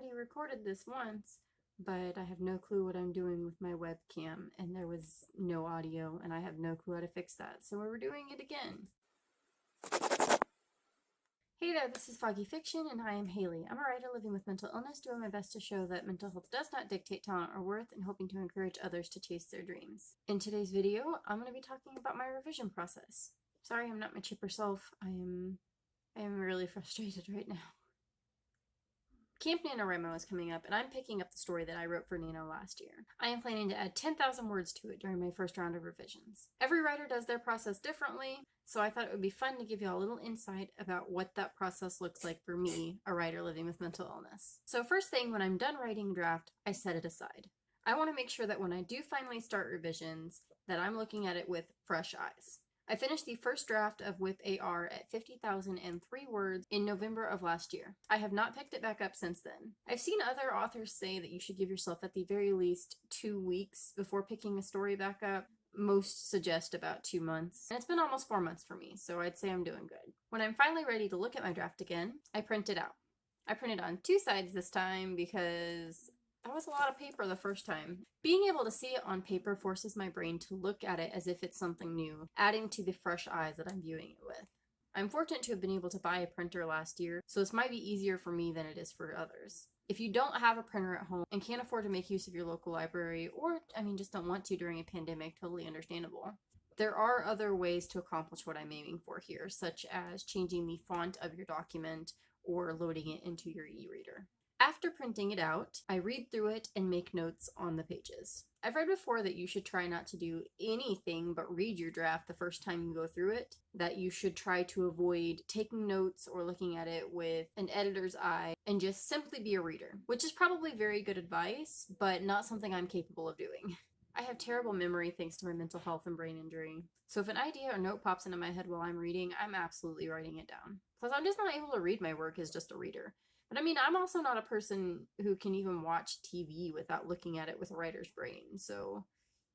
already recorded this once, but I have no clue what I'm doing with my webcam, and there was no audio, and I have no clue how to fix that, so we're doing it again. Hey there, this is Foggy Fiction, and I am Haley. I'm a writer living with mental illness, doing my best to show that mental health does not dictate talent or worth, and hoping to encourage others to chase their dreams. In today's video, I'm going to be talking about my revision process. Sorry, I'm not my chipper self. I am really frustrated right now. Camp NaNoWriMo is coming up, and I'm picking up the story that I wrote for Nano last year. I am planning to add 10,000 words to it during my first round of revisions. Every writer does their process differently, so I thought it would be fun to give you all a little insight about what that process looks like for me, a writer living with mental illness. So first thing, when I'm done writing a draft, I set it aside. I want to make sure that when I do finally start revisions, that I'm looking at it with fresh eyes. I finished the first draft of Whip AR at 50,003 words in November of last year. I have not picked it back up since then. I've seen other authors say that you should give yourself at the very least 2 weeks before picking a story back up. Most suggest about 2 months. And it's been almost 4 months for me, so I'd say I'm doing good. When I'm finally ready to look at my draft again, I print it out. I printed on 2 sides this time because that was a lot of paper the first time. Being able to see it on paper forces my brain to look at it as if it's something new, adding to the fresh eyes that I'm viewing it with. I'm fortunate to have been able to buy a printer last year, so this might be easier for me than it is for others. If you don't have a printer at home and can't afford to make use of your local library, or just don't want to during a pandemic, totally understandable. There are other ways to accomplish what I'm aiming for here, such as changing the font of your document or loading it into your e-reader. After printing it out, I read through it and make notes on the pages. I've read before that you should try not to do anything but read your draft the first time you go through it, that you should try to avoid taking notes or looking at it with an editor's eye, and just simply be a reader, which is probably very good advice, but not something I'm capable of doing. I have terrible memory thanks to my mental health and brain injury, so if an idea or note pops into my head while I'm reading, I'm absolutely writing it down. Plus, I'm just not able to read my work as just a reader. But I'm also not a person who can even watch TV without looking at it with a writer's brain, so,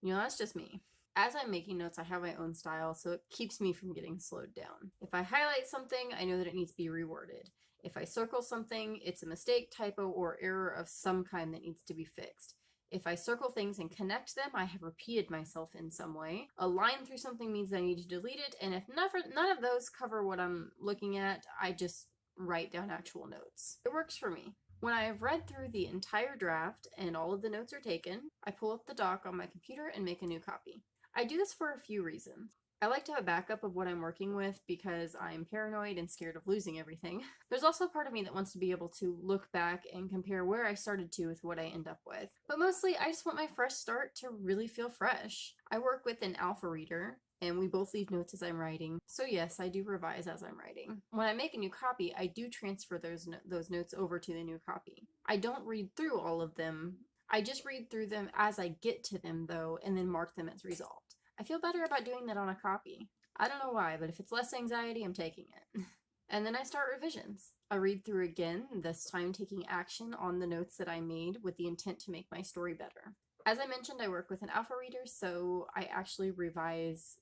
that's just me. As I'm making notes, I have my own style, so it keeps me from getting slowed down. If I highlight something, I know that it needs to be reworded. If I circle something, it's a mistake, typo, or error of some kind that needs to be fixed. If I circle things and connect them, I have repeated myself in some way. A line through something means I need to delete it, and if none of those cover what I'm looking at, I just write down actual notes. It works for me. When I have read through the entire draft and all of the notes are taken, I pull up the doc on my computer and make a new copy. I do this for a few reasons. I like to have a backup of what I'm working with because I'm paranoid and scared of losing everything. There's also a part of me that wants to be able to look back and compare where I started to with what I end up with. But mostly, I just want my fresh start to really feel fresh. I work with an alpha reader, and we both leave notes as I'm writing. So yes, I do revise as I'm writing. When I make a new copy, I do transfer those notes over to the new copy. I don't read through all of them. I just read through them as I get to them, though, and then mark them as resolved. I feel better about doing that on a copy. I don't know why, but if it's less anxiety, I'm taking it. And then I start revisions. I read through again, this time taking action on the notes that I made with the intent to make my story better. As I mentioned, I work with an alpha reader, so I actually revise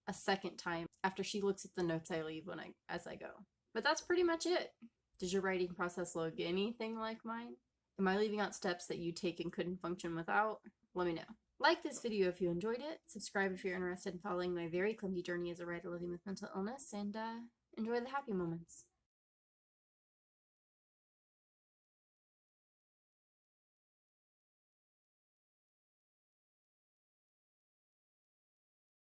a second time after she looks at the notes I leave as I go. But that's pretty much it. Does your writing process look anything like mine? Am I leaving out steps that you take and couldn't function without? Let me know. Like this video if you enjoyed it, subscribe if you're interested in following my very clumsy journey as a writer living with mental illness, and enjoy the happy moments.